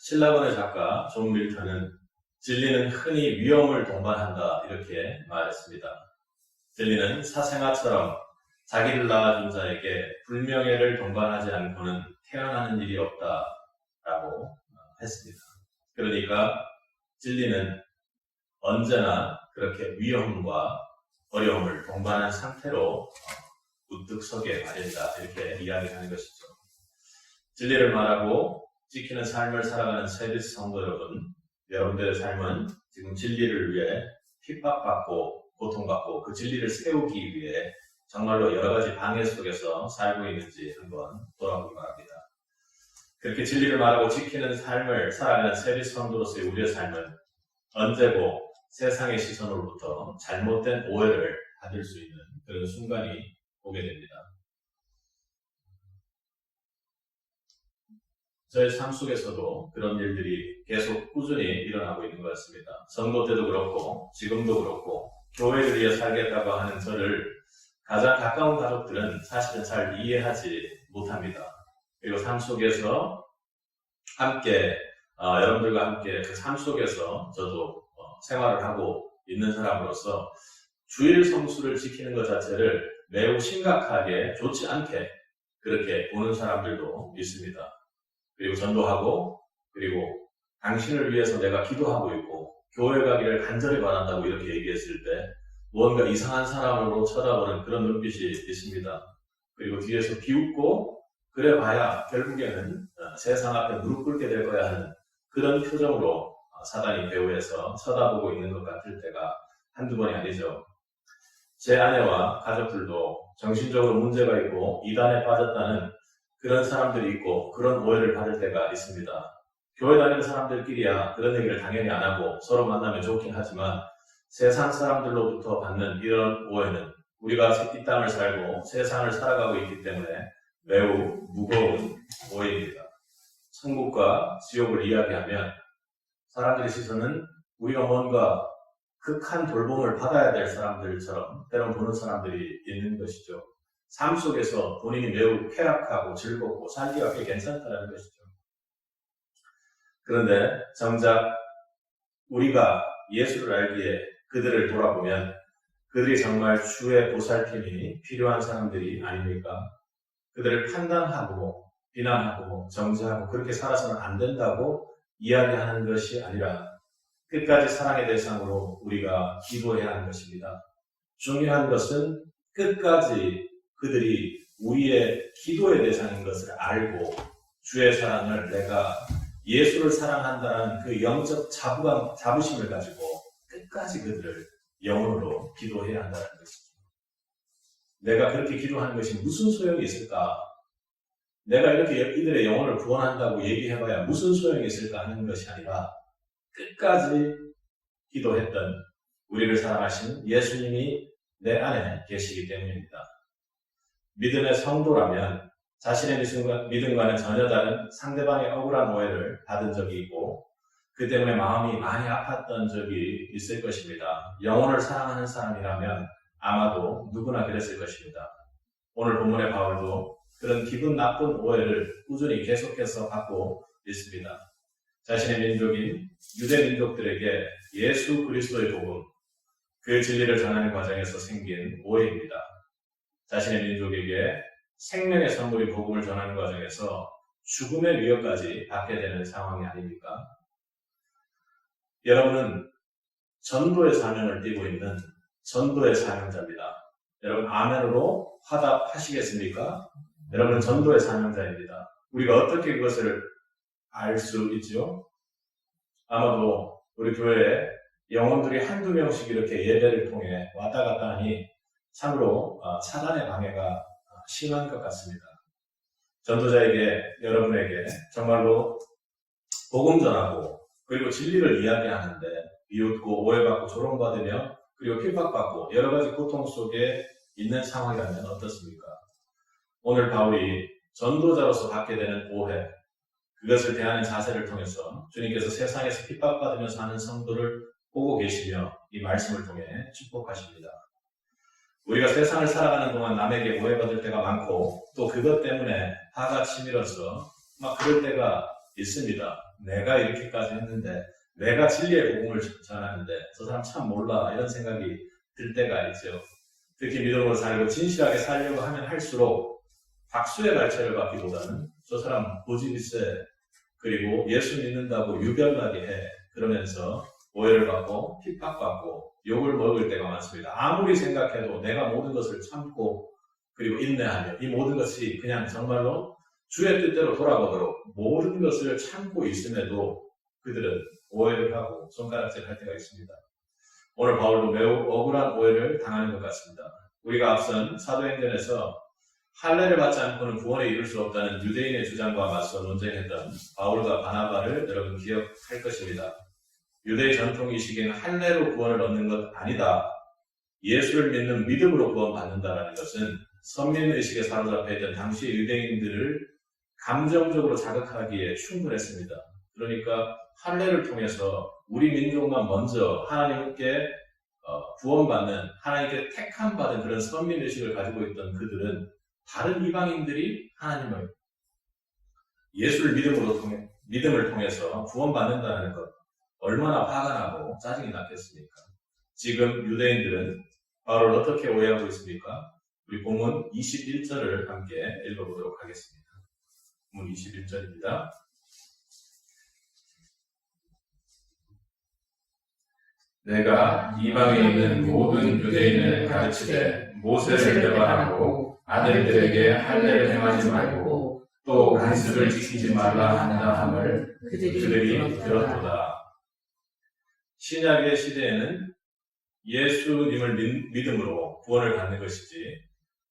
신라번의 작가 존 밀턴은 진리는 흔히 위험을 동반한다 이렇게 말했습니다. 진리는 사생아처럼 자기를 낳아준 자에게 불명예를 동반하지 않고는 태어나는 일이 없다라고 했습니다. 그러니까 진리는 언제나 그렇게 위험과 어려움을 동반한 상태로 우뚝 서게 마련이다 이렇게 이야기하는 것이죠. 진리를 말하고 지키는 삶을 살아가는 세비스 성도 여러분, 여러분들의 삶은 지금 진리를 위해 핍박받고 고통받고 그 진리를 세우기 위해 정말로 여러 가지 방해 속에서 살고 있는지 한번 돌아보기 바랍니다. 그렇게 진리를 말하고 지키는 삶을 살아가는 세비스 성도로서의 우리의 삶은 언제고 세상의 시선으로부터 잘못된 오해를 받을 수 있는 그런 순간이 오게 됩니다. 저의 삶 속에서도 그런 일들이 계속 꾸준히 일어나고 있는 것 같습니다. 선거 때도 그렇고 지금도 그렇고 교회를 위해 살겠다고 하는 저를 가장 가까운 가족들은 사실은 잘 이해하지 못합니다. 그리고 삶 속에서 함께 여러분들과 함께 그 삶 속에서 저도 생활을 하고 있는 사람으로서 주일 성수를 지키는 것 자체를 매우 심각하게 좋지 않게 그렇게 보는 사람들도 있습니다. 그리고 전도하고 그리고 당신을 위해서 내가 기도하고 있고 교회 가기를 간절히 바란다고 이렇게 얘기했을 때 무언가 이상한 사람으로 쳐다보는 그런 눈빛이 있습니다. 그리고 뒤에서 비웃고 그래 봐야 결국에는 세상 앞에 무릎 꿇게 될 거야 하는 그런 표정으로 사단이 배후에서 쳐다보고 있는 것 같을 때가 한두 번이 아니죠. 제 아내와 가족들도 정신적으로 문제가 있고 이단에 빠졌다는 그런 사람들이 있고 그런 오해를 받을 때가 있습니다. 교회 다니는 사람들끼리야 그런 얘기를 당연히 안 하고 서로 만나면 좋긴 하지만 세상 사람들로부터 받는 이런 오해는 우리가 이 땅을 살고 세상을 살아가고 있기 때문에 매우 무거운 오해입니다. 천국과 지옥을 이야기하면 사람들의 시선은 우리가 뭔가 극한 돌봄을 받아야 될 사람들처럼 때론 보는 사람들이 있는 것이죠. 삶 속에서 본인이 매우 쾌락하고 즐겁고 살기가 꽤 괜찮다는 것이죠. 그런데 정작 우리가 예수를 알기에 그들을 돌아보면 그들이 정말 주의 보살핌이 필요한 사람들이 아닙니까? 그들을 판단하고 비난하고 정죄하고 그렇게 살아서는 안 된다고 이야기하는 것이 아니라 끝까지 사랑의 대상으로 우리가 기도해야 하는 것입니다. 중요한 것은 끝까지 그들이 우리의 기도의 대상인 것을 알고 주의 사랑을 내가 예수를 사랑한다는 그 영적 자부심을 가지고 끝까지 그들을 영혼으로 기도해야 한다는 것이죠. 내가 그렇게 기도하는 것이 무슨 소용이 있을까? 내가 이렇게 이들의 영혼을 구원한다고 얘기해봐야 무슨 소용이 있을까 하는 것이 아니라 끝까지 기도했던 우리를 사랑하신 예수님이 내 안에 계시기 때문입니다. 믿음의 성도라면 자신의 믿음과는 전혀 다른 상대방의 억울한 오해를 받은 적이 있고 그 때문에 마음이 많이 아팠던 적이 있을 것입니다. 영혼을 사랑하는 사람이라면 아마도 누구나 그랬을 것입니다. 오늘 본문의 바울도 그런 기분 나쁜 오해를 꾸준히 계속해서 받고 있습니다. 자신의 민족인 유대 민족들에게 예수 그리스도의 복음, 그 진리를 전하는 과정에서 생긴 오해입니다. 자신의 민족에게 생명의 선물인 복음을 전하는 과정에서 죽음의 위협까지 받게 되는 상황이 아닙니까? 여러분은 전도의 사명을 띠고 있는 전도의 사명자입니다. 여러분 아멘으로 화답하시겠습니까? 여러분은 전도의 사명자입니다. 우리가 어떻게 그것을 알 수 있죠? 아마도 우리 교회에 영혼들이 한두 명씩 이렇게 예배를 통해 왔다 갔다 하니 참으로 사단의 방해가 심한 것 같습니다. 전도자에게 여러분에게 정말로 복음 전하고 그리고 진리를 이야기하는데 비웃고 오해받고 조롱받으며 그리고 핍박받고 여러 가지 고통 속에 있는 상황이라면 어떻습니까? 오늘 바울이 전도자로서 받게 되는 오해, 그것을 대하는 자세를 통해서 주님께서 세상에서 핍박받으면서 하는 성도를 보고 계시며 이 말씀을 통해 축복하십니다. 우리가 세상을 살아가는 동안 남에게 오해받을 때가 많고 또 그것 때문에 화가 치밀어서 막 그럴 때가 있습니다. 내가 이렇게까지 했는데, 내가 진리의 복음을 전하는데 저 사람 참 몰라, 이런 생각이 들 때가 있죠. 특히 믿음으로 살고 진실하게 살려고 하면 할수록 박수의 갈채를 받기보다는 저 사람 고집이 세, 그리고 예수 믿는다고 유별나게 해, 그러면서 오해를 받고 핍박받고 욕을 먹을 때가 많습니다. 아무리 생각해도 내가 모든 것을 참고 그리고 인내하며 이 모든 것이 그냥 정말로 주의 뜻대로 돌아가도록 모든 것을 참고 있음에도 그들은 오해를 하고 손가락질 할 때가 있습니다. 오늘 바울도 매우 억울한 오해를 당하는 것 같습니다. 우리가 앞선 사도행전에서 할례를 받지 않고는 구원에 이를 수 없다는 유대인의 주장과 맞서 논쟁했던 바울과 바나바를 여러분 기억할 것입니다. 유대의 전통이시기에는 할례로 구원을 얻는 것 아니다. 예수를 믿는 믿음으로 구원받는다라는 것은 선민의식에 사로잡혀 있던 당시의 유대인들을 감정적으로 자극하기에 충분했습니다. 그러니까 할례를 통해서 우리 민족만 먼저 하나님께 구원받는, 하나님께 택함받은 그런 선민의식을 가지고 있던 그들은 다른 이방인들이 하나님을, 예수를 믿음을 통해서 구원받는다는 것, 얼마나 화가 나고 짜증이 났겠습니까? 지금 유대인들은 바울을 어떻게 오해하고 있습니까? 우리 본문 21절을 함께 읽어보도록 하겠습니다. 본문 21절입니다. 내가 이방에 있는 모든 유대인을 가르치되 모세를 배반하고 아들들에게 할례를 행하지 말고 또 간습을 지키지 말라 한다 함을 그들이 들었도다. 신약의 시대에는 예수님을 믿음으로 구원을 받는 것이지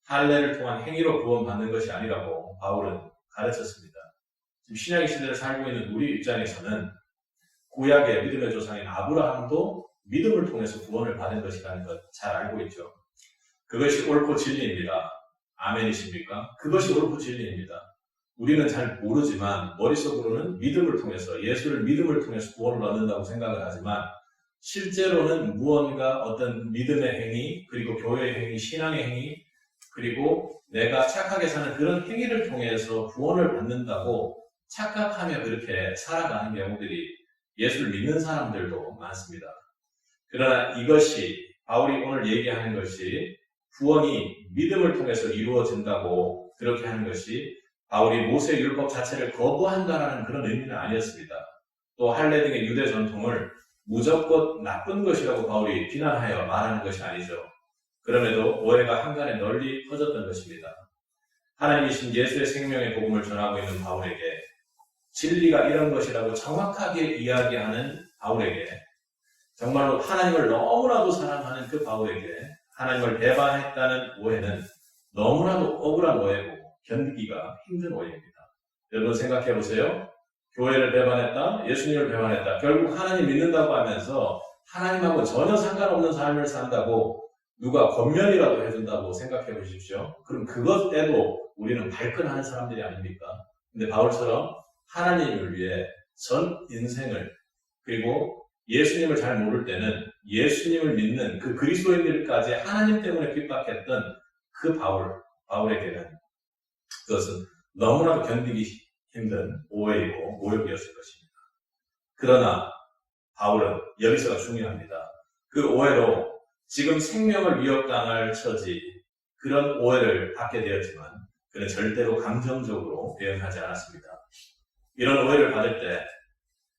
할례를 통한 행위로 구원받는 것이 아니라고 바울은 가르쳤습니다. 지금 신약의 시대를 살고 있는 우리 입장에서는 구약의 믿음의 조상인 아브라함도 믿음을 통해서 구원을 받은 것이라는 것 잘 알고 있죠. 그것이 옳고 진리입니다. 아멘이십니까? 그것이 옳고 진리입니다. 우리는 잘 모르지만 머릿속으로는 믿음을 통해서, 예수를 믿음을 통해서 구원을 얻는다고 생각을 하지만 실제로는 무언가 어떤 믿음의 행위, 그리고 교회의 행위, 신앙의 행위, 그리고 내가 착하게 사는 그런 행위를 통해서 구원을 받는다고 착각하며 그렇게 살아가는 경우들이 예수를 믿는 사람들도 많습니다. 그러나 이것이, 바울이 오늘 얘기하는 것이 구원이 믿음을 통해서 이루어진다고 그렇게 하는 것이 바울이 모세 율법 자체를 거부한다라는 그런 의미는 아니었습니다. 또 할례 등의 유대 전통을 무조건 나쁜 것이라고 바울이 비난하여 말하는 것이 아니죠. 그럼에도 오해가 한간에 널리 퍼졌던 것입니다. 하나님이신 예수의 생명의 복음을 전하고 있는 바울에게 진리가 이런 것이라고 정확하게 이야기하는 바울에게, 정말로 하나님을 너무나도 사랑하는 그 바울에게 하나님을 배반했다는 오해는 너무나도 억울한 오해고 견디기가 힘든 오해입니다. 여러분 생각해 보세요. 교회를 배반했다, 예수님을 배반했다, 결국 하나님 믿는다고 하면서 하나님하고 전혀 상관없는 삶을 산다고 누가 권면이라도 해준다고 생각해 보십시오. 그럼 그것에도 우리는 발끈하는 사람들이 아닙니까? 근데 바울처럼 하나님을 위해 전 인생을, 그리고 예수님을 잘 모를 때는 예수님을 믿는 그 그리스도인들까지 하나님 때문에 핍박했던 그 바울에게는 그것은 너무나도 견디기 힘든 오해이고 모욕이었을 것입니다. 그러나 바울은 여기서가 중요합니다. 그 오해로 지금 생명을 위협당할 처지, 그런 오해를 받게 되었지만 그는 절대로 감정적으로 대응하지 않았습니다. 이런 오해를 받을 때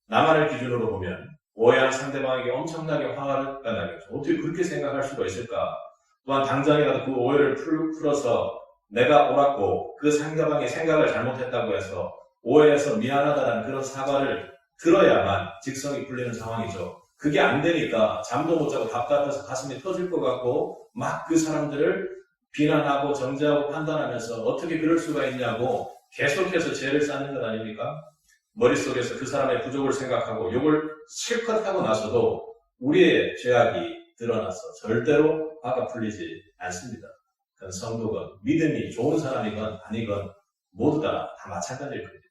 나만을 기준으로 보면 오해한 상대방에게 엄청나게 화가 나겠죠. 어떻게 그렇게 생각할 수가 있을까? 또한 당장이라도 그 오해를 풀어서 내가 옳았고 그 상대방이 생각을 잘못했다고 해서 오해해서 미안하다는 그런 사과를 들어야만 직성이 풀리는 상황이죠. 그게 안 되니까 잠도 못 자고 답답해서 가슴이 터질 것 같고 막 그 사람들을 비난하고 정죄하고 판단하면서 어떻게 그럴 수가 있냐고 계속해서 죄를 쌓는 것 아닙니까? 머릿속에서 그 사람의 부족을 생각하고 욕을 실컷 하고 나서도 우리의 죄악이 드러나서 절대로 화가 풀리지 않습니다. 그건 성도건 믿음이 좋은 사람이건 아니건 모두 다 마찬가지일 겁니다.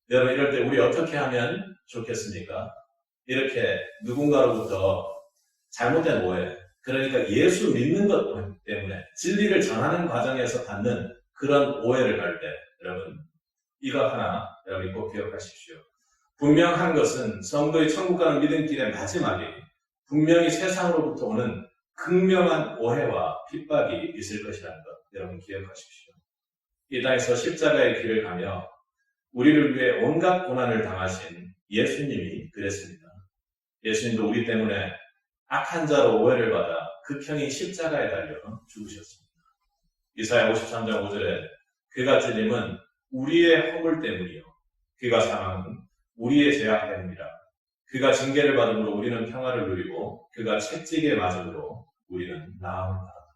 여러분 이럴 때 우리 어떻게 하면 좋겠습니까? 이렇게 누군가로부터 잘못된 오해, 그러니까 예수 믿는 것 때문에 진리를 전하는 과정에서 받는 그런 오해를 할 때 여러분 이거 하나 여러분이 꼭 기억하십시오. 분명한 것은 성도의 천국 가는 믿음길의 마지막에 분명히 세상으로부터 오는 극명한 오해와 핍박이 있을 것이라는 것 여러분 기억하십시오. 이 땅에서 십자가의 길을 가며 우리를 위해 온갖 고난을 당하신 예수님이 그랬습니다. 예수님도 우리 때문에 악한 자로 오해를 받아 극형인 십자가에 달려 죽으셨습니다. 이사야 53장 5절에 그가 찔림은 우리의 허물 때문이요 그가 상함은 우리의 죄악 때문이라. 그가 징계를 받음으로 우리는 평화를 누리고 그가 채찍에 맞음으로 우리는 나음을 받았다.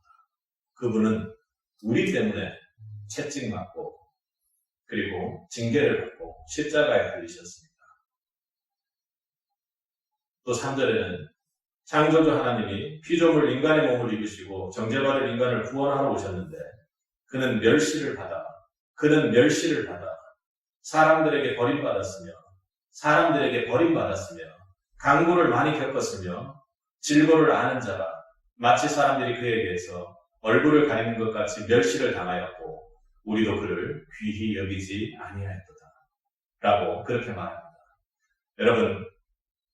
그분은 우리 때문에 채찍 맞고 그리고 징계를 받고 십자가에 달리셨습니다. 또 3절에는 창조주 하나님이 피조물 인간의 몸을 입으시고 정죄받을 인간을 구원하러 오셨는데 그는 멸시를 받아 사람들에게 버림받았으며 강구를 많이 겪었으며 질고를 아는 자라 마치 사람들이 그에게서 얼굴을 가리는 것 같이 멸시를 당하였고 우리도 그를 귀히 여기지 아니하였도다 라고 그렇게 말합니다. 여러분,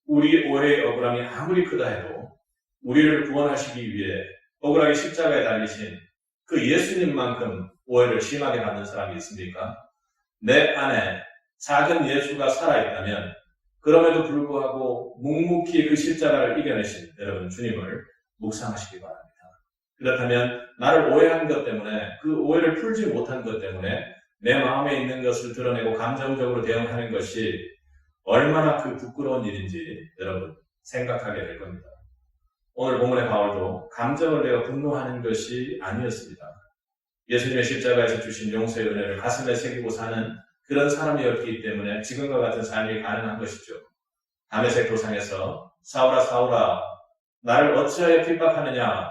우리 오해의 억울함이 아무리 크다 해도 우리를 구원하시기 위해 억울하게 십자가에 달리신 그 예수님만큼 오해를 심하게 받는 사람이 있습니까? 내 안에 작은 예수가 살아있다면 그럼에도 불구하고 묵묵히 그 십자가를 이겨내신 여러분 주님을 묵상하시기 바랍니다. 그렇다면 나를 오해한 것 때문에 그 오해를 풀지 못한 것 때문에 내 마음에 있는 것을 드러내고 감정적으로 대응하는 것이 얼마나 그 부끄러운 일인지 여러분 생각하게 될 겁니다. 오늘 본문의 바울도 감정을 내어 분노하는 것이 아니었습니다. 예수님의 십자가에서 주신 용서의 은혜를 가슴에 새기고 사는 그런 사람이었기 때문에 지금과 같은 삶이 가능한 것이죠. 다메섹 도상에서 사울아 사울아 나를 어찌하여 핍박하느냐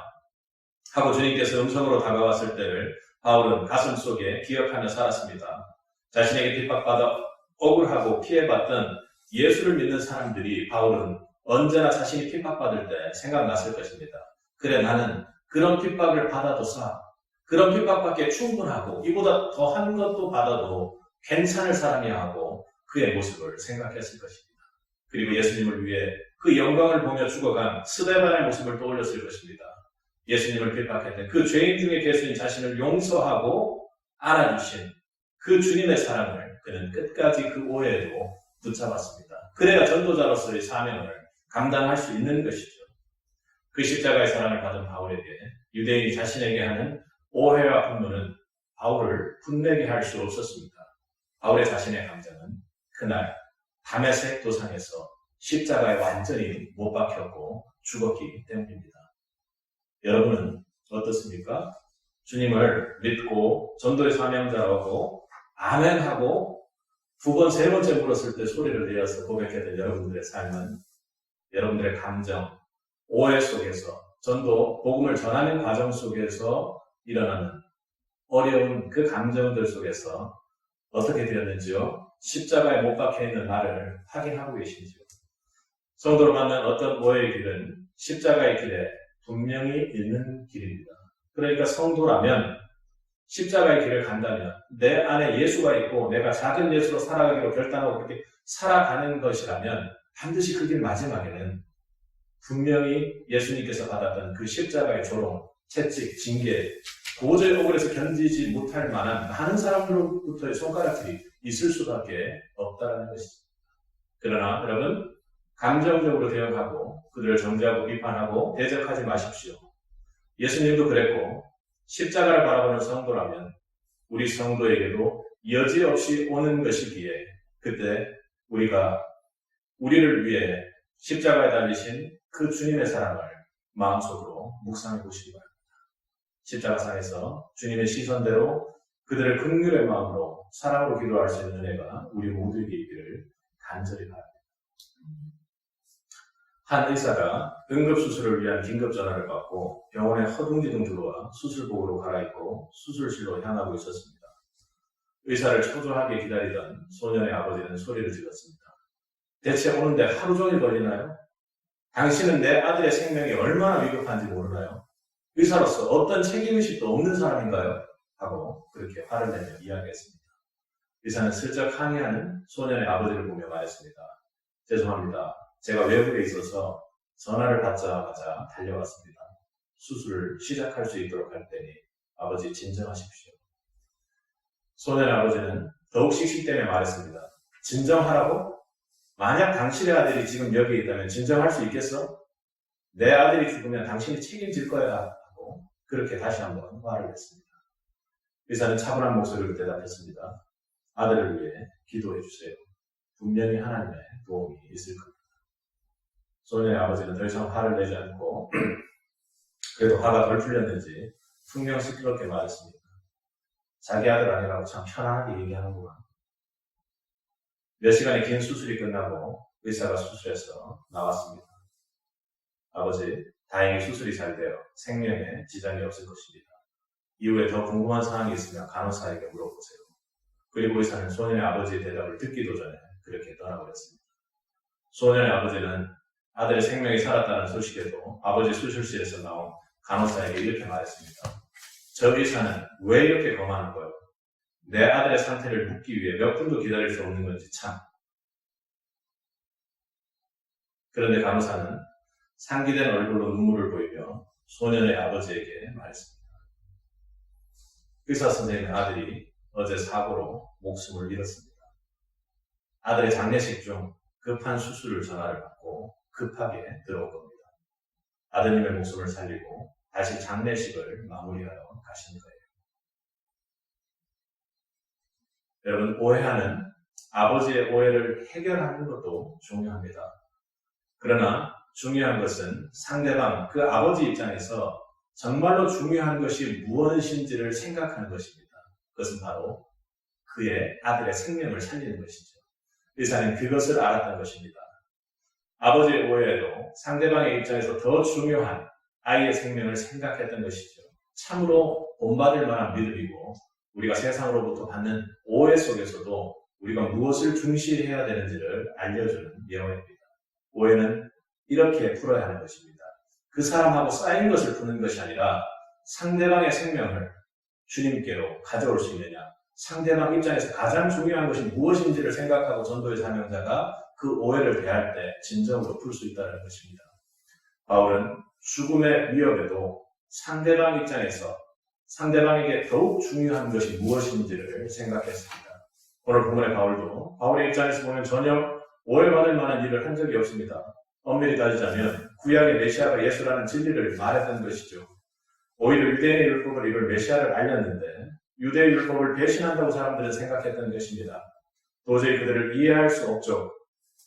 하고 주님께서 음성으로 다가왔을 때를 바울은 가슴 속에 기억하며 살았습니다. 자신에게 핍박받아 억울하고 피해봤던 예수를 믿는 사람들이 바울은 언제나 자신이 핍박받을 때 생각났을 것입니다. 그래 나는 그런 핍박을 받아도 그런 핍박밖에 충분하고 이보다 더한 것도 받아도 괜찮을 사람이야 하고 그의 모습을 생각했을 것입니다. 그리고 예수님을 위해 그 영광을 보며 죽어간 스데반의 모습을 떠올렸을 것입니다. 예수님을 핍박했던 그 죄인 중에 계신 자신을 용서하고 안아주신 그 주님의 사랑을 그는 끝까지 그 오해에도 붙잡았습니다. 그래야 전도자로서의 사명을 감당할 수 있는 것이죠. 그 십자가의 사랑을 받은 바울에게 유대인이 자신에게 하는 오해와 분노는 바울을 분내게 할 수 없었습니다. 바울의 자신의 감정은 그날 다메섹 도상에서 십자가에 완전히 못 박혔고 죽었기 때문입니다. 여러분은 어떻습니까? 주님을 믿고 전도의 사명자라고 아멘하고 두 번, 세 번째 물었을 때 소리를 내어서 고백했던 여러분들의 삶은 여러분들의 감정, 오해 속에서 전도, 복음을 전하는 과정 속에서 일어나는 어려운 그 감정들 속에서 어떻게 되었는지요? 십자가에 못 박혀 있는 나를 확인하고 계신지요? 성도를 만난 어떤 오해의 길은 십자가의 길에 분명히 있는 길입니다. 그러니까 성도라면 십자가의 길을 간다면 내 안에 예수가 있고 내가 작은 예수로 살아가기로 결단하고 그렇게 살아가는 것이라면 반드시 그 길 마지막에는 분명히 예수님께서 받았던 그 십자가의 조롱, 채찍, 징계, 도저히 억울해서 견디지 못할 만한 많은 사람들로부터의 손가락질이 있을 수밖에 없다는 것입니다. 그러나 여러분 감정적으로 대응하고 그들을 정죄하고 비판하고 대적하지 마십시오. 예수님도 그랬고 십자가를 바라보는 성도라면 우리 성도에게도 여지없이 오는 것이기에 그때 우리가 우리를 위해 십자가에 달리신 그 주님의 사랑을 마음속으로 묵상해 보시기 바랍니다. 십자가상에서 주님의 시선대로 그들을 긍휼의 마음으로 사랑으로 기도할 수 있는 은혜가 우리 모두에게 있기를 간절히 바랍니다. 한 의사가 응급수술을 위한 긴급전화를 받고 병원에 허둥지둥 들어와 수술복으로 갈아입고 수술실로 향하고 있었습니다. 의사를 초조하게 기다리던 소년의 아버지는 소리를 질렀습니다. 대체 오는데 하루 종일 걸리나요? 당신은 내 아들의 생명이 얼마나 위급한지 모르나요? 의사로서 어떤 책임의식도 없는 사람인가요? 하고 그렇게 화를 내며 이야기했습니다. 의사는 슬쩍 항의하는 소년의 아버지를 보며 말했습니다. 죄송합니다. 제가 외국에 있어서 전화를 받자마자 달려왔습니다. 수술을 시작할 수 있도록 할 테니 아버지 진정하십시오. 소년의 아버지는 더욱 씩씩대며 말했습니다. 진정하라고? 만약 당신의 아들이 지금 여기 있다면 진정할 수 있겠어? 내 아들이 죽으면 당신이 책임질 거야 하고 그렇게 다시 한번 말을 했습니다. 의사는 차분한 목소리로 대답했습니다. 아들을 위해 기도해 주세요. 분명히 하나님의 도움이 있을 겁니다. 소년의 아버지는 더 이상 화를 내지 않고 그래도 화가 덜 풀렸는지 분명 시끄럽게 말했습니다. 자기 아들 아니라고 참 편안하게 얘기하는구나. 몇 시간의 긴 수술이 끝나고 의사가 수술해서 나왔습니다. 아버지, 다행히 수술이 잘 되어 생명에 지장이 없을 것입니다. 이후에 더 궁금한 사항이 있으면 간호사에게 물어보세요. 그리고 의사는 소년의 아버지의 대답을 듣기도 전에 그렇게 떠나버렸습니다. 소년의 아버지는 아들의 생명이 살았다는 소식에도 아버지 수술실에서 나온 간호사에게 이렇게 말했습니다. 저 의사는 왜 이렇게 거만한 거예요? 내 아들의 상태를 묻기 위해 몇 분도 기다릴 수 없는 건지 참. 그런데 간호사는 상기된 얼굴로 눈물을 보이며 소년의 아버지에게 말했습니다. 의사 선생님의 아들이 어제 사고로 목숨을 잃었습니다. 아들의 장례식 중 급한 수술 전화를 받고 급하게 들어온 겁니다. 아드님의 목숨을 살리고 다시 장례식을 마무리하러 가신 거예요. 여러분, 오해하는 아버지의 오해를 해결하는 것도 중요합니다. 그러나 중요한 것은 상대방, 그 아버지 입장에서 정말로 중요한 것이 무엇인지를 생각하는 것입니다. 그것은 바로 그의 아들의 생명을 살리는 것이죠. 의사는 그것을 알았던 것입니다. 아버지의 오해에도 상대방의 입장에서 더 중요한 아이의 생명을 생각했던 것이죠. 참으로 본받을 만한 믿음이고 우리가 세상으로부터 받는 오해 속에서도 우리가 무엇을 중시해야 되는지를 알려주는 예언입니다. 오해는 이렇게 풀어야 하는 것입니다. 그 사람하고 쌓인 것을 푸는 것이 아니라 상대방의 생명을 주님께로 가져올 수 있느냐, 상대방 입장에서 가장 중요한 것이 무엇인지를 생각하고 전도의 사명자가 그 오해를 대할 때 진정으로 풀 수 있다는 것입니다. 바울은 죽음의 위협에도 상대방 입장에서 상대방에게 더욱 중요한 것이 무엇인지를 생각했습니다. 오늘 본문의 바울도 바울의 입장에서 보면 전혀 오해받을 만한 일을 한 적이 없습니다. 엄밀히 따지자면 구약의 메시아가 예수라는 진리를 말했던 것이죠. 오히려 유대인의 율법을 이룰 메시아를 알렸는데 유대의 율법을 배신한다고 사람들은 생각했던 것입니다. 도저히 그들을 이해할 수 없죠.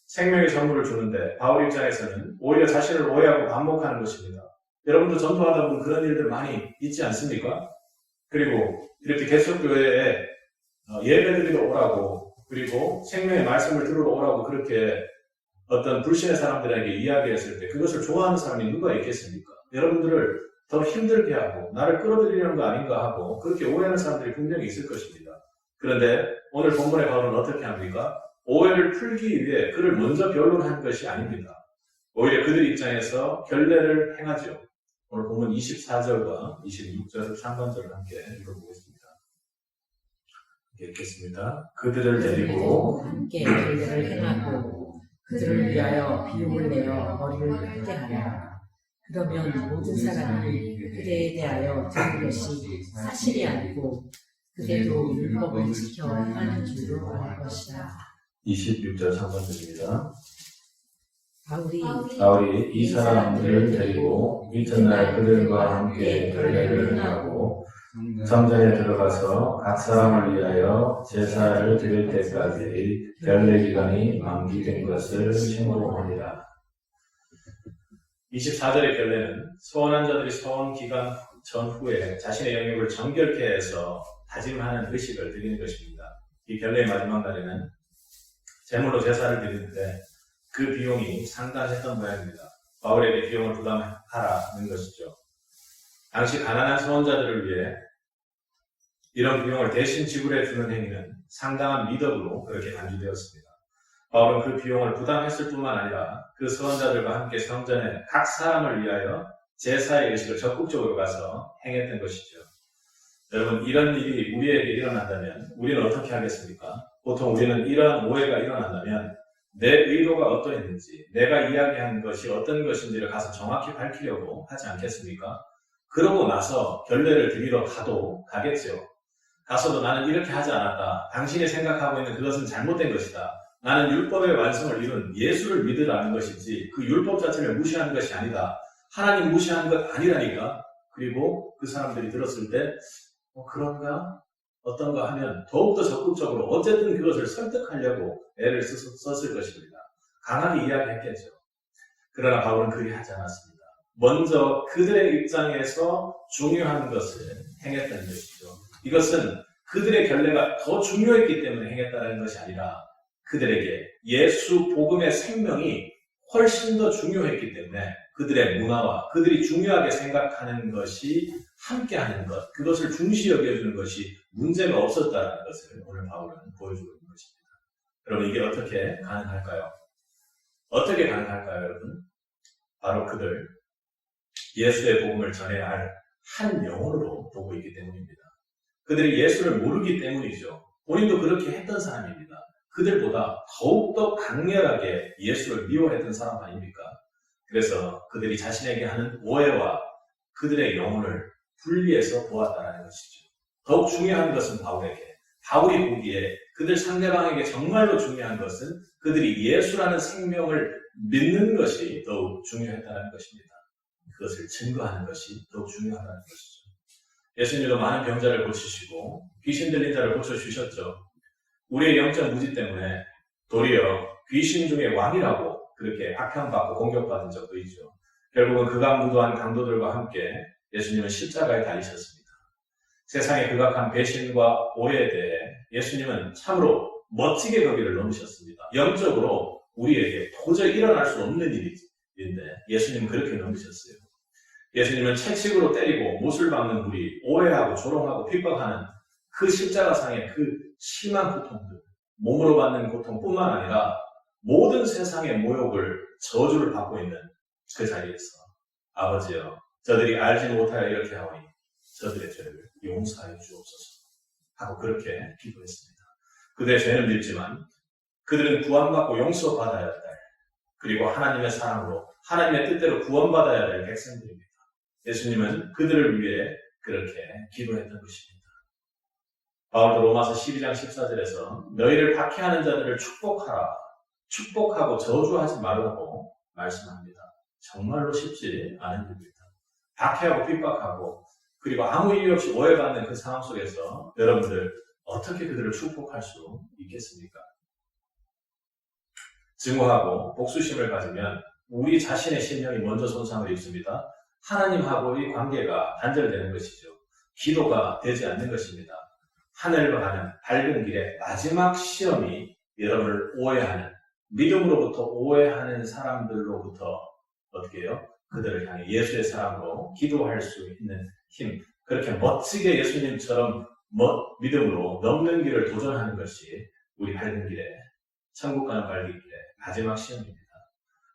생명의 선물을 주는데 바울 입장에서는 오히려 자신을 오해하고 반복하는 것입니다. 여러분도 전도하다 보면 그런 일들 많이 있지 않습니까? 그리고 이렇게 개척교회에 예배드리러 오라고, 그리고 생명의 말씀을 들으러 오라고 그렇게 어떤 불신의 사람들에게 이야기했을 때 그것을 좋아하는 사람이 누가 있겠습니까? 여러분들을 더 힘들게 하고 나를 끌어들이려는 거 아닌가 하고 그렇게 오해하는 사람들이 분명히 있을 것입니다. 그런데 오늘 본문의 바울은 어떻게 합니까? 오해를 풀기 위해 그를 먼저 변론한 것이 아닙니다. 오히려 그들 입장에서 결례를 행하죠. 오늘 본문 24절과 26절 상반절을 함께 읽어보겠습니다. 읽겠습니다. 그들을 데리고 함께 결례를 행하고 그들을 위하여 비용을 내어 머리를 깎게 하라. 그러면 모든 사람이 그대에 대하여 들은 것이 사실이 아니고 그대도 율법을 지켜 행하는 줄로 알 것이다. 26절 상반절입니다. 바울이 이 사람들을 데리고 이튿날 그들과 함께 결례를 행하고 성전에 들어가서 각 사람을 위하여 제사를 드릴 때까지 결례 기간이 만기된 것을 신고하니라. 24절의 결례는 소원한 자들이 소원 기간 전후에 자신의 영역을 정결케 해서 다짐하는 의식을 드리는 것입니다. 이 결례의 마지막 날에는 제물로 제사를 드리는데 그 비용이 상당했던 모양입니다. 바울에게 비용을 부담하라는 것이죠. 당시 가난한 소원자들을 위해 이런 비용을 대신 지불해 주는 행위는 상당한 미덕으로 그렇게 간주되었습니다. 바울은 그 비용을 부담했을 뿐만 아니라 그 소원자들과 함께 성전에 각 사람을 위하여 제사의 의식을 적극적으로 가서 행했던 것이죠. 여러분, 이런 일이 우리에게 일어난다면 우리는 어떻게 하겠습니까? 보통 우리는 이러한 오해가 일어난다면 내 의도가 어떠했는지, 내가 이야기한 것이 어떤 것인지를 가서 정확히 밝히려고 하지 않겠습니까? 그러고 나서 결례를 드리러 가겠죠. 가서도 나는 이렇게 하지 않았다. 당신이 생각하고 있는 그것은 잘못된 것이다. 나는 율법의 완성을 이룬 예수를 믿으라는 것이지 그 율법 자체를 무시하는 것이 아니다. 하나님 무시하는 것 아니라니까. 그리고 그 사람들이 들었을 때 그런가? 어떤가 하면 더욱더 적극적으로 어쨌든 그것을 설득하려고 애를 썼을 것입니다. 강하게 이야기했겠죠. 그러나 바울은 그리 하지 않았습니다. 먼저 그들의 입장에서 중요한 것을 행했다는 것이죠. 이것은 그들의 결례가 더 중요했기 때문에 행했다는 것이 아니라 그들에게 예수 복음의 생명이 훨씬 더 중요했기 때문에 그들의 문화와 그들이 중요하게 생각하는 것이 함께하는 것, 그것을 중시 여겨주는 것이 문제가 없었다는 것을 오늘 바울은 보여주고 있는 것입니다. 여러분, 이게 어떻게 가능할까요? 어떻게 가능할까요, 여러분? 바로 그들 예수의 복음을 전해야 할 한 영혼으로 보고 있기 때문입니다. 그들이 예수를 모르기 때문이죠. 본인도 그렇게 했던 사람입니다. 그들보다 더욱더 강렬하게 예수를 미워했던 사람 아닙니까? 그래서 그들이 자신에게 하는 오해와 그들의 영혼을 분리해서 보았다는 것이죠. 더욱 중요한 것은 바울이 보기에 그들 상대방에게 정말로 중요한 것은 그들이 예수라는 생명을 믿는 것이 더욱 중요했다는 것입니다. 그것을 증거하는 것이 더욱 중요하다는 것이죠. 예수님도 많은 병자를 고치시고 귀신 들린 자를 고쳐주셨죠. 우리의 영적 무지 때문에 도리어 귀신 중에 왕이라고 그렇게 악평받고 공격받은 적도 있죠. 결국은 극악무도한 강도들과 함께 예수님은 십자가에 달리셨습니다. 세상의 극악한 배신과 오해에 대해 예수님은 참으로 멋지게 거기를 넘으셨습니다. 영적으로 우리에게 도저히 일어날 수 없는 일인데 예수님은 그렇게 넘으셨어요. 예수님은 채찍으로 때리고 못을 박는 우리, 오해하고 조롱하고 핍박하는 그 십자가상의 그 심한 고통들, 몸으로 받는 고통뿐만 아니라 모든 세상의 모욕을, 저주를 받고 있는 그 자리에서 아버지여, 저들이 알지 못하여 이렇게 하오니 저들의 죄를 용서하여 주옵소서 하고 그렇게 기도했습니다. 그들의 죄는 밉지만 그들은 구원받고 용서받아야 할, 그리고 하나님의 사랑으로 하나님의 뜻대로 구원받아야 될 백성들입니다. 예수님은 그들을 위해 그렇게 기도했던 것입니다. 바울도 로마서 12장 14절에서 너희를 박해하는 자들을 축복하라, 축복하고 저주하지 말라고 말씀합니다. 정말로 쉽지 않은 일입니다. 박해하고 핍박하고 그리고 아무 이유 없이 오해받는 그 상황 속에서 여러분들 어떻게 그들을 축복할 수 있겠습니까? 증오하고 복수심을 가지면 우리 자신의 신령이 먼저 손상을 입습니다. 하나님하고의 관계가 단절되는 것이죠. 기도가 되지 않는 것입니다. 하늘과 가는 밝은 길의 마지막 시험이 여러분을 오해하는, 믿음으로부터 오해하는 사람들로부터 어떻게 해요? 그들을 향해 예수의 사랑으로 기도할 수 있는 힘, 그렇게 멋지게 예수님처럼 믿음으로 넘는 길을 도전하는 것이 우리 밝은 길에, 천국 가는 밝은 길의 마지막 시험입니다.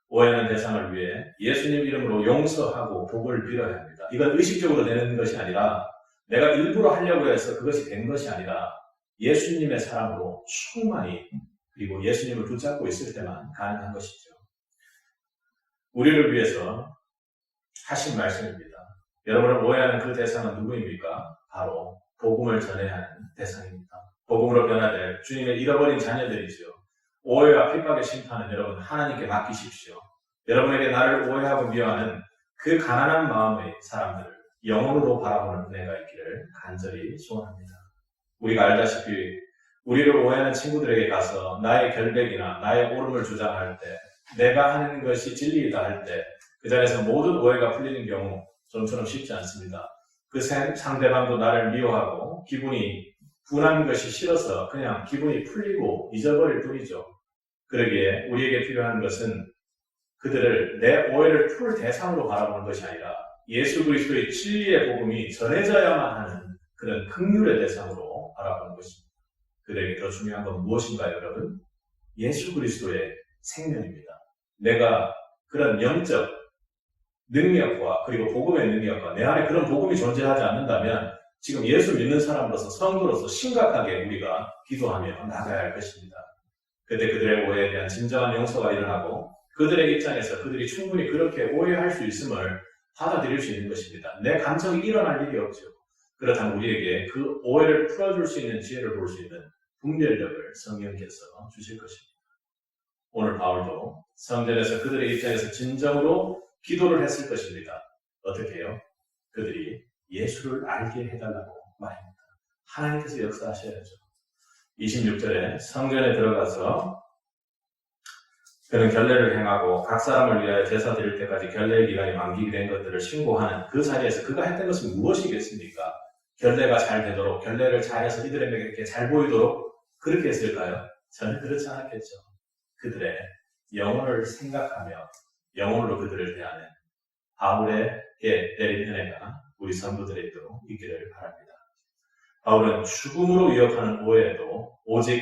오해하는 대상을 위해 예수님 이름으로 용서하고 복을 빌어야 합니다. 이건 의식적으로 되는 것이 아니라 내가 일부러 하려고 해서 그것이 된 것이 아니라 예수님의 사랑으로 충만히, 그리고 예수님을 붙잡고 있을 때만 가능한 것이죠. 우리를 위해서 하신 말씀입니다. 여러분을 오해하는 그 대상은 누구입니까? 바로 복음을 전해야 하는 대상입니다. 복음으로 변화될 주님의 잃어버린 자녀들이죠. 오해와 핍박의 심판은 여러분 하나님께 맡기십시오. 여러분에게 나를 오해하고 미워하는 그 가난한 마음의 사람들을 영혼으로 바라보는 은혜가 있기를 간절히 소원합니다. 우리가 알다시피 우리를 오해하는 친구들에게 가서 나의 결백이나 나의 옳음을 주장할 때, 내가 하는 것이 진리이다 할 때 그 자리에서 모든 오해가 풀리는 경우 좀처럼 쉽지 않습니다. 그 상대방도 나를 미워하고 기분이 분한 것이 싫어서 그냥 기분이 풀리고 잊어버릴 뿐이죠. 그러기에 우리에게 필요한 것은 그들을 내 오해를 풀 대상으로 바라보는 것이 아니라 예수 그리스도의 진리의 복음이 전해져야만 하는 그런 긍휼의 대상으로 바라보는 것입니다. 그들에게 더 중요한 건 무엇인가요, 여러분? 예수 그리스도의 생명입니다. 내가 그런 영적 능력과 그리고 복음의 능력과 내 안에 그런 복음이 존재하지 않는다면 지금 예수 믿는 사람으로서 성도로서 심각하게 우리가 기도하며 나가야 할 것입니다. 그때 그들의 오해에 대한 진정한 용서가 일어나고 그들의 입장에서 그들이 충분히 그렇게 오해할 수 있음을 받아들일 수 있는 것입니다. 내 감정이 일어날 일이 없죠. 그렇다면 우리에게 그 오해를 풀어줄 수 있는 지혜를 볼 수 있는 분별력을 성령께서 주실 것입니다. 오늘 바울도 성전에서 그들의 입장에서 진정으로 기도를 했을 것입니다. 어떻게 해요? 그들이 예수를 알게 해달라고 말합니다. 하나님께서 역사하셔야죠. 26절에 성전에 들어가서 그는 결례를 행하고 각 사람을 위하여 제사 드릴 때까지 결례의 기간이 만기게 된 것들을 신고하는 그 자리에서 그가 했던 것은 무엇이겠습니까? 결례가 잘 되도록, 결례를 잘해서 이들에게 잘 보이도록 그렇게 했을까요? 전혀 그렇지 않았겠죠. 그들의 영혼을 생각하며 영혼으로 그들을 대하는 바울에게 내린 은혜가 우리 성도들에게도 있기를 바랍니다. 바울은 죽음으로 위협하는 오해에도 오직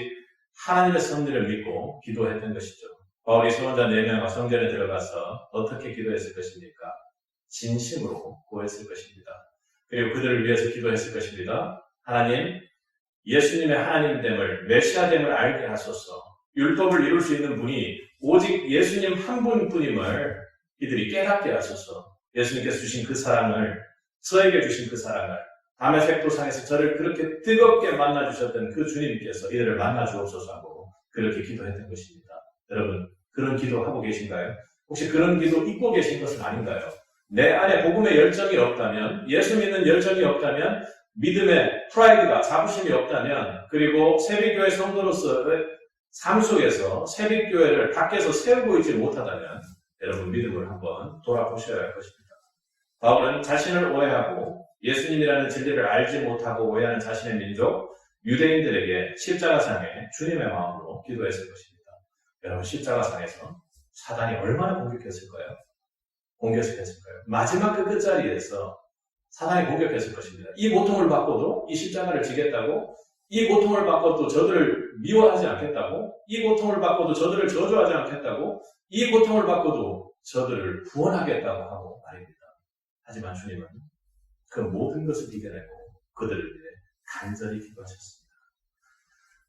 하나님의 섭리를 믿고 기도했던 것이죠. 바울이 소원자 4명과 성전에 들어가서 어떻게 기도했을 것입니까? 진심으로 구했을 것입니다. 그리고 그들을 위해서 기도했을 것입니다. 하나님, 예수님의 하나님됨을, 메시아됨을 알게 하소서. 율법을 이룰 수 있는 분이 오직 예수님 한 분뿐임을 이들이 깨닫게 하소서. 예수님께서 주신 그 사랑을, 저에게 주신 그 사랑을, 다메섹 도상에서 저를 그렇게 뜨겁게 만나주셨던 그 주님께서 이들을 만나주옵소서 하고 그렇게 기도했던 것입니다. 여러분, 그런 기도하고 계신가요? 혹시 그런 기도 잊고 계신 것은 아닌가요? 내 안에 복음의 열정이 없다면, 예수 믿는 열정이 없다면, 믿음의 프라이드가, 자부심이 없다면, 그리고 새벽교회 성도로서의 삶 속에서 새벽교회를 밖에서 세우고 있지 못하다면 여러분 믿음을 한번 돌아보셔야 할 것입니다. 바울은 자신을 오해하고 예수님이라는 진리를 알지 못하고 오해하는 자신의 민족, 유대인들에게 십자가상에 주님의 마음으로 기도했을 것입니다. 여러분 십자가상에서 사단이 얼마나 공격했을까요? 공격했을까요? 마지막 그 끝자리에서 사단이 공격했을 것입니다. 이 고통을 받고도 이 십자가를 지겠다고, 이 고통을 받고도 저들을 미워하지 않겠다고, 이 고통을 받고도 저들을 저주하지 않겠다고, 이 고통을 받고도 저들을 구원하겠다고 하고 말입니다. 하지만 주님은 그 모든 것을 이겨내고 그들을 위해 간절히 기도하셨습니다.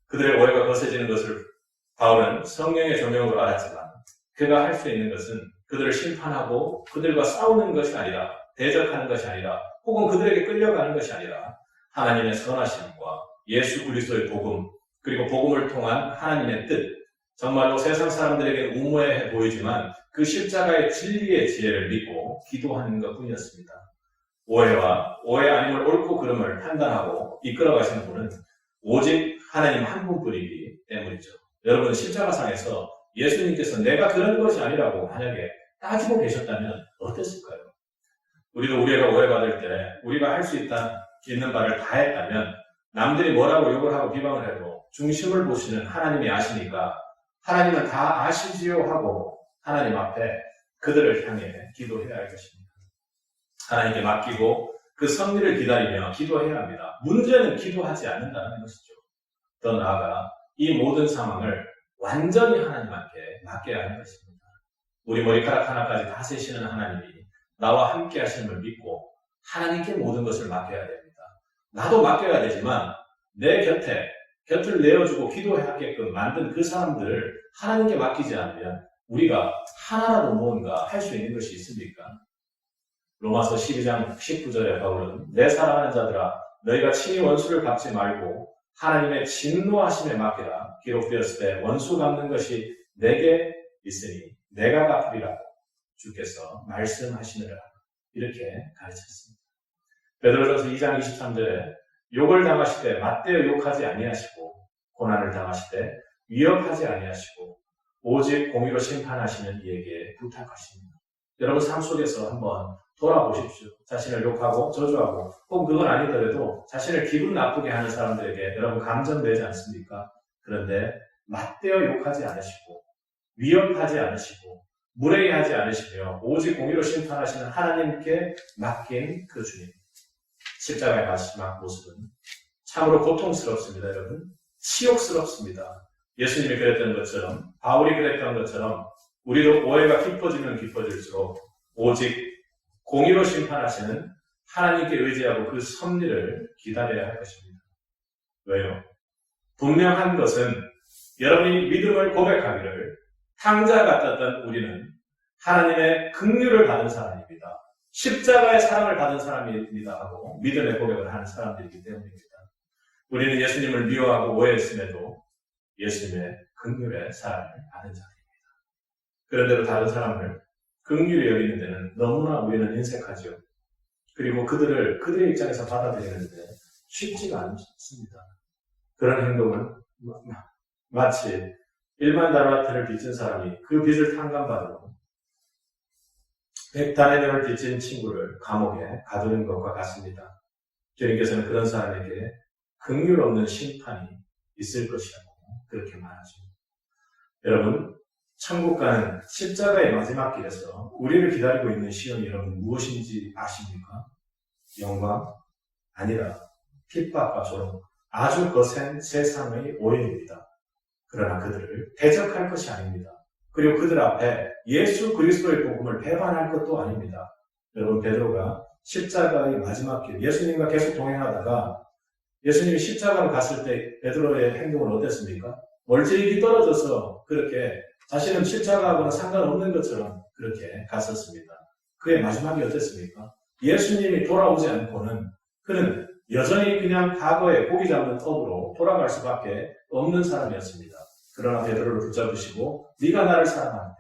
그들의 오해가 거세지는 것을 바울은 성령의 조명으로 알았지만 그가 할 수 있는 것은 그들을 심판하고 그들과 싸우는 것이 아니라, 대적하는 것이 아니라, 혹은 그들에게 끌려가는 것이 아니라 하나님의 선하심과 예수 그리스도의 복음, 그리고 복음을 통한 하나님의 뜻, 정말로 세상 사람들에게 우모해 보이지만 그 십자가의 진리의 지혜를 믿고 기도하는 것뿐이었습니다. 오해와 오해 아님을 옳고 그름을 판단하고 이끌어가시는 분은 오직 하나님 한 분뿐이기 때문이죠. 여러분 십자가상에서 예수님께서 내가 그런 것이 아니라고 만약에 따지고 계셨다면 어땠을까요? 우리도 우리가 오해받을 때 우리가 할 수 있는 바를 다 했다면 남들이 뭐라고 욕을 하고 비방을 해도 중심을 보시는 하나님이 아시니까 하나님은 다 아시지요 하고 하나님 앞에 그들을 향해 기도해야 할 것입니다. 하나님께 맡기고 그 섭리를 기다리며 기도해야 합니다. 문제는 기도하지 않는다는 것이죠. 더 나아가 이 모든 상황을 완전히 하나님께 맡겨야 하는 것입니다. 우리 머리카락 하나까지 다 세시는 하나님이 나와 함께 하심을 믿고 하나님께 모든 것을 맡겨야 됩니다. 나도 맡겨야 되지만 내 곁을 내어주고 기도하게끔 만든 그 사람들을 하나님께 맡기지 않으면 우리가 하나라도 뭔가 할 수 있는 것이 있습니까? 로마서 12장 19절에 바울은 내 사랑하는 자들아 너희가 친히 원수를 갚지 말고 하나님의 진노하심에 맡기라. 기록되었을 때 원수 갚는 것이 내게 있으니 내가 갚으리라고 주께서 말씀하시느라 이렇게 가르쳤습니다. 베드로전서 2장 23절에 욕을 당하실 때 맞대어 욕하지 아니하시고 고난을 당하실 때 위협하지 아니하시고 오직 공의로 심판하시는 이에게 부탁하십니다. 여러분 삶 속에서 한번 돌아보십시오. 자신을 욕하고 저주하고 혹은 그건 아니더라도 자신을 기분 나쁘게 하는 사람들에게 여러분 감정되지 않습니까? 그런데 맞대어 욕하지 않으시고 위협하지 않으시고 무례하지 않으시며 오직 공의로 심판하시는 하나님께 맡긴 그 주님. 십자가의 마지막 모습은 참으로 고통스럽습니다. 여러분. 치욕스럽습니다. 예수님이 그랬던 것처럼 바울이 그랬던 것처럼 우리도 오해가 깊어지면 깊어질수록 오직 공의로 심판하시는 하나님께 의지하고 그 섭리를 기다려야 할 것입니다. 왜요? 분명한 것은 여러분이 믿음을 고백하기를 탕자 같았던 우리는 하나님의 긍휼을 받은 사람입니다. 십자가의 사랑을 받은 사람입니다 하고 믿음의 고백을 하는 사람들이기 때문입니다. 우리는 예수님을 미워하고 오해했음에도 예수님의 긍휼의 사랑을 받은 자들입니다. 그런데도 다른 사람을 긍휼히 여기는 데는 너무나 우리는 인색하죠. 그리고 그들의 입장에서 받아들이는데 쉽지가 않습니다. 그런 행동은 마치 일반 다라트를 빚진 사람이 그 빚을 탕감받으러 100다네벨을 빚진 친구를 감옥에 가두는 것과 같습니다. 주님께서는 그런 사람에게 긍휼 없는 심판이 있을 것이라고 그렇게 말하죠. 여러분, 천국 가는 십자가의 마지막 길에서 우리를 기다리고 있는 시험이 여러분 무엇인지 아십니까? 영광? 아니라 핍박과 조롱, 아주 거센 세상의 오해입니다. 그러나 그들을 대적할 것이 아닙니다. 그리고 그들 앞에 예수 그리스도의 복음을 배반할 것도 아닙니다. 여러분, 베드로가 십자가의 마지막 길, 예수님과 계속 동행하다가 예수님이 십자가로 갔을 때 베드로의 행동은 어땠습니까? 멀찍이 떨어져서 그렇게 자신은 십자가하고는 상관없는 것처럼 그렇게 갔었습니다. 그의 마지막이 어땠습니까? 예수님이 돌아오지 않고는 그는 여전히 그냥 과거에 고기 잡는 톱으로 돌아갈 수밖에 없는 사람이었습니다. 그러나 베드로를 붙잡으시고 네가 나를 사랑하느냐?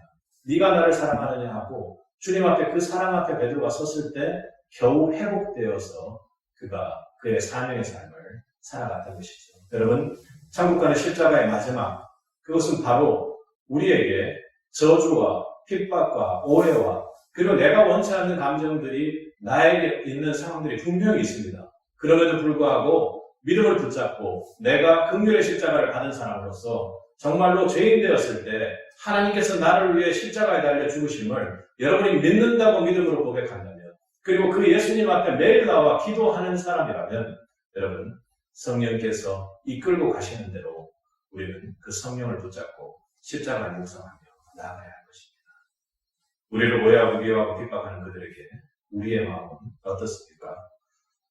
네가 나를 사랑하느냐 하고 주님 앞에 그 사랑 앞에 베드로가 섰을 때 겨우 회복되어서 그가 그의 사명의 삶을 살아갔던 것이죠. 여러분, 천국 가는 십자가의 마지막, 그것은 바로 우리에게 저주와 핍박과 오해와 그리고 내가 원치 않는 감정들이 나에게 있는 상황들이 분명히 있습니다. 그럼에도 불구하고 믿음을 붙잡고 내가 긍휼의 십자가를 받은 사람으로서 정말로 죄인 되었을 때 하나님께서 나를 위해 십자가에 달려 죽으심을 여러분이 믿는다고 믿음으로 고백한다면, 그리고 그 예수님 앞에 매일 나와 기도하는 사람이라면 여러분, 성령께서 이끌고 가시는 대로 우리는 그 성령을 붙잡고 십자가를 묵상하며 나아가야 할 것입니다. 우리를 오해하고 미워하고 핍박하는 그들에게 우리의 마음은 어떻습니까?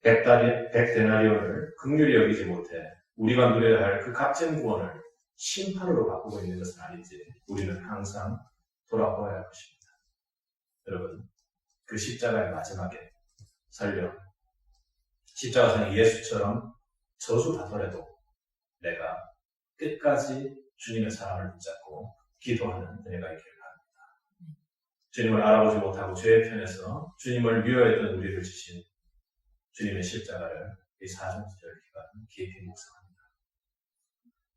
100데나리온을 긍휼히 여기지 못해 우리가 누려야 할 그 값진 구원을 심판으로 바꾸고 있는 것은 아닌지 우리는 항상 돌아보아야 할 것입니다. 여러분, 그 십자가의 마지막에 설령 십자가상의 예수처럼 저주받더라도 내가 끝까지 주님의 사랑을 붙잡고 기도하는 은혜가 있기를 바랍니다. 주님을 알아보지 못하고 죄의 편에서 주님을 미워했던 우리를 주신 주님의 십자가를 이 사순절 기간 깊이 묵상합니다.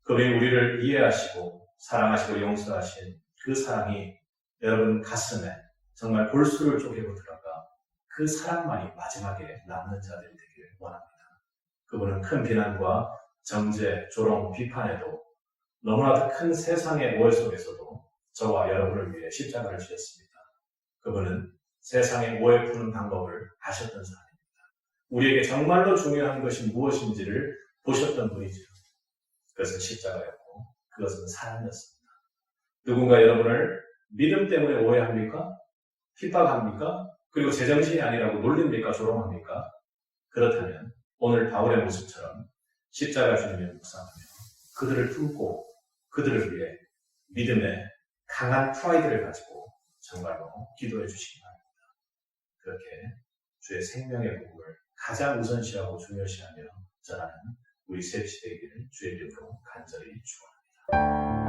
그분이 우리를 이해하시고 사랑하시고 용서하신 그 사랑이 여러분 가슴에 정말 골수를 쪼개고 들어가 그 사랑만이 마지막에 남는 자들이 되기를 원합니다. 그분은 큰 비난과 정죄, 조롱, 비판에도 너무나도 큰 세상의 오해 속에서도 저와 여러분을 위해 십자가를 지었습니다. 그분은 세상의 오해 푸는 방법을 아셨던 사람입니다. 우리에게 정말로 중요한 것이 무엇인지를 보셨던 분이죠. 그것은 십자가였고 그것은 사랑이었습니다. 누군가 여러분을 믿음 때문에 오해합니까? 핍박합니까? 그리고 제정신이 아니라고 놀립니까? 조롱합니까? 그렇다면 오늘 바울의 모습처럼 십자가 주님을 묵상하며 그들을 품고 그들을 위해 믿음의 강한 프라이드를 가지고 정말로 기도해 주시기 바랍니다. 그렇게 주의 생명의 복음을 가장 우선시하고 중요시하며 전하는 우리 셋이 되기를 주의 이름으로 간절히 축원합니다.